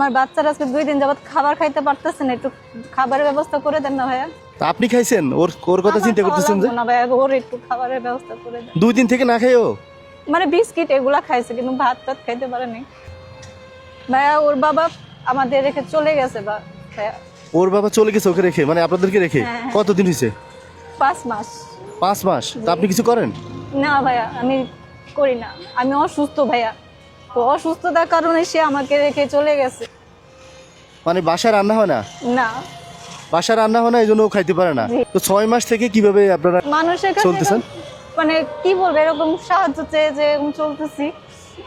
আমার বাচ্চারা আজকে 2 দিন যাবত খাবার খাইতে পারতেছে না, একটু খাবারের ব্যবস্থা করে দেন না ভাইয়া। তা আপনি খাইছেন? ওর ওর কথা চিন্তা করতেছেন যে না ভাইয়া, ওর একটু খাবারের ব্যবস্থা করে দেন। 2 দিন থেকে না খাইও? মানে বিস্কিট এগুলা খাইছে কিন্তু ভাত টাত খাইতে পারেনি ভাইয়া। ওর বাবা আমাদের রেখে চলে গেছে ভাইয়া। ওর বাবা চলে গেছে ওকে রেখে, মানে আপনাদেরকে রেখে? হ্যাঁ। কতদিন হয়েছে? 5 মাস। 5 মাস? তা আপনি কিছু করেন না ভাইয়া, আমি করি না, আমি অসুস্থ ভাইয়া। তো অসুস্থতার কারণে সে আমাকে রেখে চলে গেছে। মানে বাসায় রান্না হয় না? না, বাসায় রান্না হয় না, এই জন্য ও খাইতে পারে না। জি। তো 6 মাস থেকে কিভাবে আপনারা মানুষের কাছে চলতেছেন? মানে কি বলবো, এরকম সাহায্য চেয়ে যে এরকম চলতেছি।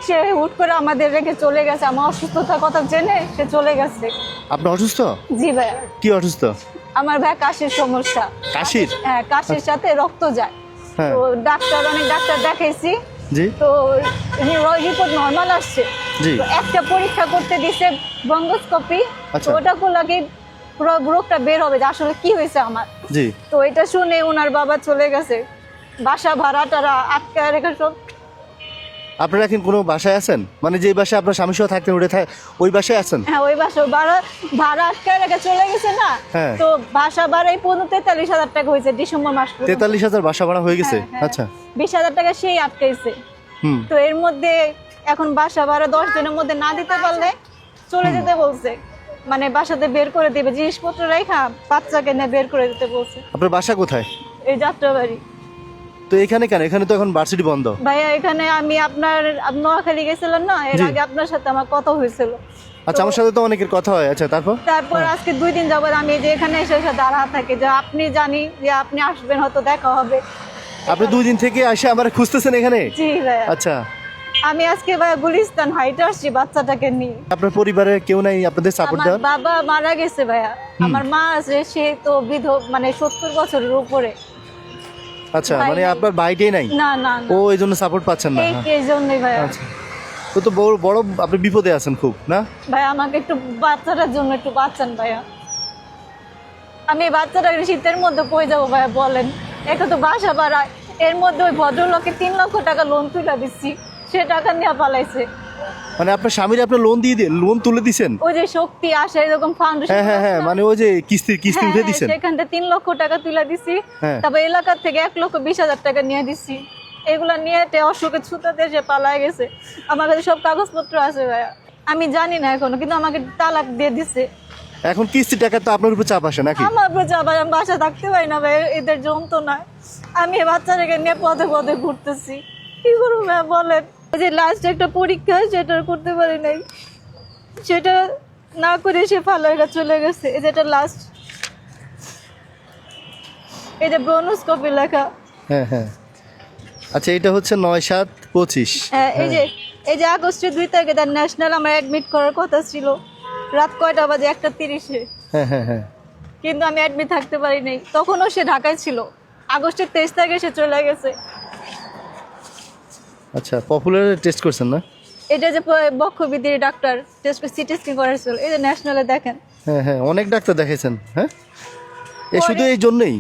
সে হুট করে আমাদের রেখে চলে গেছে, আমার অসুস্থতার কথা জেনে সে চলে গেছে। আপনি অসুস্থ? জি ভাইয়া, কি অসুস্থ? আমার ভাই কাশির সমস্যা। কাশির? হ্যাঁ, কাশির সাথে রক্ত যায়। হ্যাঁ। তো অনেক ডাক্তার দেখাইছি, জি তো রিপোর্ট নর্মাল আসছে। জি। তো একটা পরীক্ষা করতে দিছে, ব্রঙ্কোস্কোপি। আচ্ছা। তো ওটা করলে কি পুরো রোগটা বের হবে যে আসলে কি হয়েছে আমার। জি। তো এটা শুনে ওনার বাবা চলে গেছে, বাসা ভাড়া টারা আটকায় রেখে সব। আপনারা এখন কোনো বাসায় আছেন? মানে যে বাসায় আপনার স্বামী সহ থাকতেন ওই বাসায় আছেন? হ্যাঁ, ওই বাসা ভাড়া আটকায় রেখে চলে গেছে না। হ্যাঁ। তো বাসা ভাড়াই 43,000 টাকা হয়েছে ডিসেম্বর মাস পর্যন্ত। 43,000 বাসা ভাড়া হয়ে গেছে? হ্যাঁ, হ্যাঁ। আচ্ছা। 20,000 টাকা সেই আটকাইছে। হুম। তো এর মধ্যে এখন বাসা ভাড়া 10 দিনের মধ্যে না দিতে পারলে চলে যেতে বলছে। মানে বাসাতে বের করে দিবে, জিনিসপত্র রেখা বাচ্চাকে নিয়ে বের করে দিতে বলছে। আপনার বাসা কোথায়? এই যাত্রাবাড়ি। তো এখানে কেন? এখানে তো এখন ভার্সিটি বন্ধ। ভাইয়া, এখানে আমি আপনার নোয়াখালী গেছিলাম না, এর জি। আগে আপনার সাথে আমার কথা হয়েছিল। আচ্ছা, আমার সাথে তো অনেকের কথা হয়। আচ্ছা, তারপর? তারপর আজকে 2 দিন যাবত আমি যে এখানে এসে দাঁড়া থাকি, যে আপনি জানি যে আপনি আসবেন, হয়তো দেখা হবে। আপনি 2 দিন থেকে এসে আমার খুঁজতেছেন এখানে? জি ভাইয়া। আচ্ছা। আমি আজকে ভাইয়া গুলিস্তান হাইটে আসছি বাচ্চাটাকে নিয়ে। আপনার পরিবারে কেউ নাই আপনাদের সাপোর্ট আমার দেওয়ার? বাবা মারা গেছে ভাইয়া, আমার মা আছে, সে তো মানে 70 বছরের উপরে। আচ্ছা, ভাই মানে নাই। আপনার ভাইটাই নাই? না না ও না, এই জন্য সাপোর্ট পাচ্ছেন না? হ্যাঁ। এই জন্যই ভাইয়া। আচ্ছা। তো বড় বড় আপনি বিপদে আছেন খুব, না? ভাইয়া, আমাকে একটু বাচ্চাটার জন্য একটু বাঁচান ভাইয়া। আমি এই বাচ্চাটাকে শীতের মধ্যে কই যাবো ভাইয়া বলেন? একটা তো বাসা ভাড়া, এর মধ্যে ওই ভদ্রলোকে 3 লক্ষ টাকা লোন তুলে দিচ্ছি, সে টাকা নিয়ে পালাইছে। মানে আপনার স্বামীর আপনার লোন তুলে দিছেন? ওই যে শক্তি আসে এরকম ফাউন্ডেশন। হ্যাঁ হ্যাঁ হ্যাঁ, মানে ওই যে কিস্তি উঠে দিছেন? সেখান থেকে 3 লক্ষ টাকা তুলে দিছি। হ্যাঁ। তারপর এলাকার থেকে 1,20,000 টাকা নিয়ে দিছি। এগুলা নিয়ে অশোকে ছুটাতে সে পালায় গেছে। আমার কাছে সব কাগজপত্র আছে ভাইয়া, আমি জানি না এখনো, কিন্তু আমাকে তালাক দিয়ে দিছে। এখন কিস্তি টাকা তো আপনার উপর চাপ আসে নাকি? আমার উপর যাবার, আমি বাসা থাকতে পারি না ভাই, এদের যন্ত্রণায় আমি এই বাচ্চাটাকে নিয়ে পদে পদে ঘুরতেছি। কি করবো ভাইয়া বলেন? এই যে লাস্ট একটা পরীক্ষা, সেটা করতে পারি নাই, সেটা না করে সে ফালাইরা চলে গেছে। এই যে এটা লাস্ট, এই যে ব্রনোস্কোপি লেখা। হ্যাঁ হ্যাঁ। আচ্ছা, এটা হচ্ছে 9/7/25। হ্যাঁ, এই যে আগস্টের 2 তারিখে তার ন্যাশনাল আমার অ্যাডমিট করার কথা ছিল, রাত কয়টা বাজে? 1:30-এ। হ্যাঁ হ্যাঁ হ্যাঁ। কিন্তু আমি অ্যাডমিট থাকতে পারি নাই, তখনও সে ঢাকায় ছিল। আগস্টের 23 তারিখে সে চলে গেছে। আচ্ছা, পপুলার টেস্ট করছেন না? এটা যে বক্ষবিধির ডাক্তার টেস্ট সিটি স্ক্যান করেছিল, এই যে ন্যাশনালে দেখেন। হ্যাঁ হ্যাঁ, অনেক ডাক্তার দেখাইছেন। হ্যাঁ, শুধু এই জন্যই?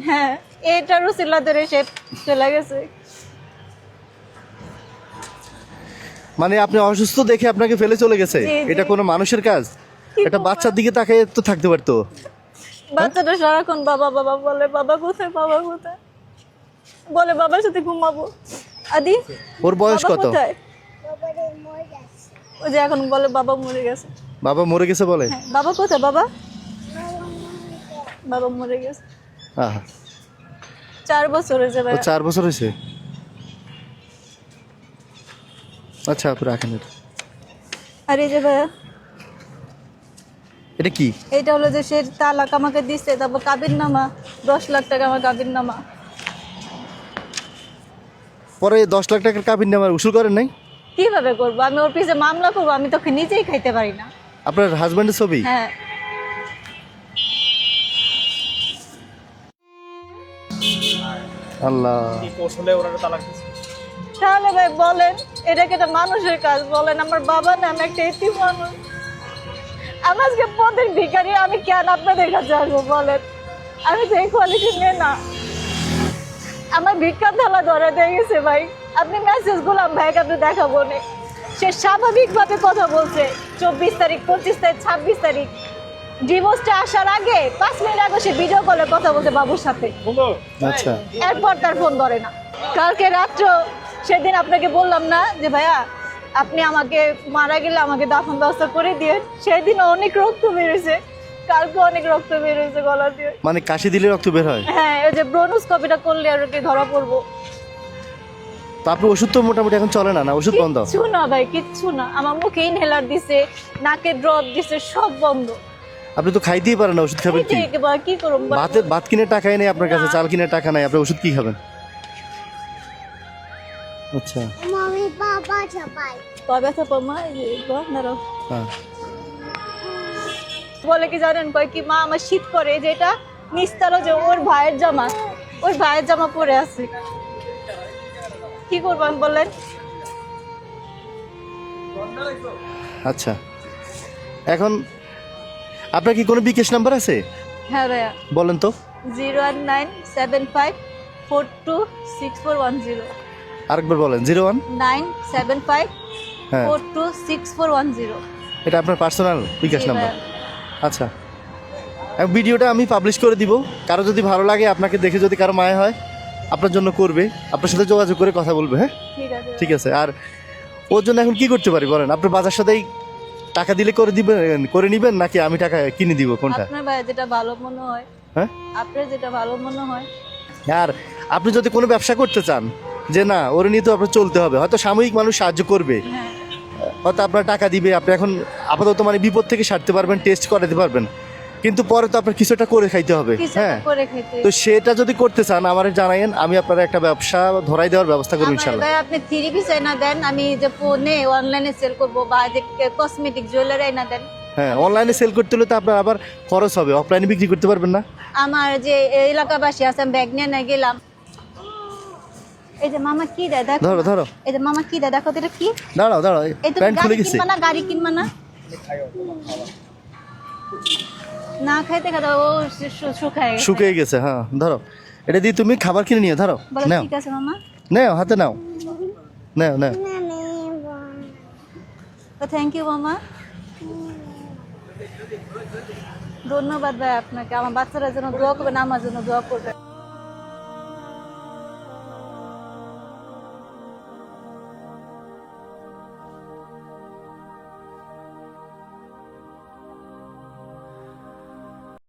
হ্যাঁ, এটারও সিলা ধরে সে চলে গেছে। মানে আপনি অসুস্থ দেখে আপনাকে ফেলে চলে গেছে? জি, জি। এটা কোনো মানুষের কাজ? কি এটা বলবো? বাচ্চার দিকে তাকিয়ে তো থাকতে পারতো। বাচ্চাটা সারাক্ষণ বাবা বাবা বলে, বাবা কোথায়, বাবা কোথায় বলে, বাবার সাথে ঘুমাবো। আদি, ওর বয়স বাবা কত? কোথায়? ওই যে এখন বলে বাবা মরে গেছে। বাবা মরে গেছে বলে? হ্যাঁ, বাবা কোথায়? বাবা বাবা মরে গেছে। আহা, 4 বছর হয়েছে ও ভাইয়া। 4 বছর হয়েছে? আচ্ছা, আপনি রাখেন এটা। আর এই যে ভাইয়া, এটা কি? এটা হলো যে সে তালাক আমাকে দিচ্ছে, তারপর কাবির নামা 10 লাখ টাকা আমার কাবির নামা। পরে 10 লাখ টাকার কাবিন নামার উসুল করেন নাই? কিভাবে করবো? আমি ওর পিছে মামলা করবো? আমি তোকে নিজেই খাইতে পারি না। আপনার হাজব্যান্ডের ছবি? হ্যাঁ। আল্লাহ। তাহলে ভাই বলেন, এটা কি একটা মানুষের কাজ? বলেন, আমার বাবা না, আমি একটা এতিম মানুষ, আমি আজকে পদের ভিখারি, আমি কেন আপনাদের কাছে আসবো বলেন? আমি তো এই কোয়ালিটি নিয়ে না, আমার ভিক্ষা থালা ধরে দিয়ে গেছে ভাই। আপনি মেসেজ গুলাম ভাইকে আপনি দেখাবো না, সে স্বাভাবিকভাবে কথা বলছে। 24 তারিখ, 25 তারিখ, 26 তারিখ ডিভোর্সটা আসার আগে 5 মিনিট আগে সে ভিডিও কলে কথা বলছে বাবুর সাথে। আচ্ছা এরপর তার ফোন ধরে না। কালকে রাত্র সেদিন আপনাকে বললাম না যে ভাইয়া আপনি আমাকে মারা গেলে আমাকে দাফন ব্যবস্থা করে দিয়ে, সেদিন অনেক রক্ত বেরোছে, কালকে অনেক রক্ত বেরোছে গলা দিয়ে। মানে কাশি দিলে রক্ত বের হয়? হ্যাঁ, ওই যে ব্রোনোস্কোপিটা করলে আর কি ধরা পড়বো। তো আপনার ওষুধ তো মোটামুটি এখন চলে না, না ওষুধ বন্ধ? কিচ্ছু না ভাই, কিচ্ছু না। আমার মুখে ইনহেলার দিছে, নাকে ড্রপ দিছে, সব বন্ধ। আপনি তো খাইতেই পারেন না, ওষুধ খাবেন কি? কি করব? ভাত কিনে টাকাই নেই আপনার কাছে, চাল কিনে টাকা নাই, আপনি ওষুধ কি খাবেন? আচ্ছা মামি বাবা চাপাই কবে তো মা নারো হ্যাঁ। বলে কি জানেন, কয় কি মা আমার শীত করে, যেটা নিস্তারও যে ওর ভাইয়ের জামা, ওর ভাইয়ের জামা পরে আছে, কি করবেন বলেন? আচ্ছা এখন আপনার কি কোনো বিকাশ নাম্বার আছে? হ্যাঁ ভাইয়া, বলেন তো। 01975426410 আরেকবার বলেন। 01 975 হ্যাঁ 426410। এটা আপনার পার্সোনাল বিকাশ জি নাম্বার? ভাইয়া। আচ্ছা ভিডিওটা আমি পাবলিশ করে দিব, কারো যদি ভালো লাগে, আপনাকে দেখে যদি কারো মায়া হয় আপনার জন্য করবে, আপনার সাথে যোগাযোগ করে কথা বলবে। হ্যাঁ ঠিক আছে। ঠিক আছে। আর ওর জন্য এখন কি করতে পারি বলেন? আপনার বাজার সাথেই টাকা দিলে করে দিবেন, করে নিবেন, নাকি আমি টাকা কিনে দিব, কোনটা? আপনার ভাই যেটা ভালো মনে হয়, হ্যাঁ আপনার যেটা ভালো মনে হয়। আর আপনি যদি কোনো ব্যবসা করতে চান, যে না ওর নিয়ে তো আপনার চলতে হবে, হয়তো সাময়িক মানুষ সাহায্য করবে, হ্যাঁ, হয়তো আপনার টাকা দিবে, আপনি এখন আপাতত মানে বিপদ থেকে সারতে পারবেন, টেস্ট করাতে পারবেন, কিন্তু পরে তো আপনার কিছুটা করে খাইতে হবে। কিছু হ্যাঁ করে খেতে। তো সেটা যদি করতে চান আমার জানাইন, আমি আপনার একটা ব্যবসা ধরাই দেওয়ার ব্যবস্থা করবো আমার ইনশাল্লাহ। ভাই আপনি 3 পিস এনে দেন, আমি যে ফোনে অনলাইনে সেল করব, বা যে কসমেটিক জুয়েলারি এনে দেন। হ্যাঁ অনলাইনে সেল করতে হলে তো আপনার আবার খরচ হবে, অফলাইনে বিক্রি করতে পারবেন না। আমার যে এলাকাবাসী আছে, আমি ব্যাগ নিয়ে গেলাম। এই যে মামা কি দেয় দেখো, ধরো ধরো, এই যে মামা কি দেয় দেখো তো, এটা কি? দাঁড়াও দাঁড়াও, এই তো প্যান্ট খুলে গাড়ি গেছে। কিনবা না, গাড়ি কিনবা না, না খাইতে খাইতে ও শুকায় গেছে। শুকিয়ে গেছে। হ্যাঁ ধরো, এটা দিয়ে তুমি খাবার কিনে নিও, ধরো বলো নাও ঠিক আছে মামা, নাও, হাতে নাও, নাও নাও। তো থ্যাংক ইউ মামা, ধন্যবাদ ভাই আপনাকে। আমার বাচ্চারা জন্য দোয়া করবেন, আমার জন্য দোয়া করবেন।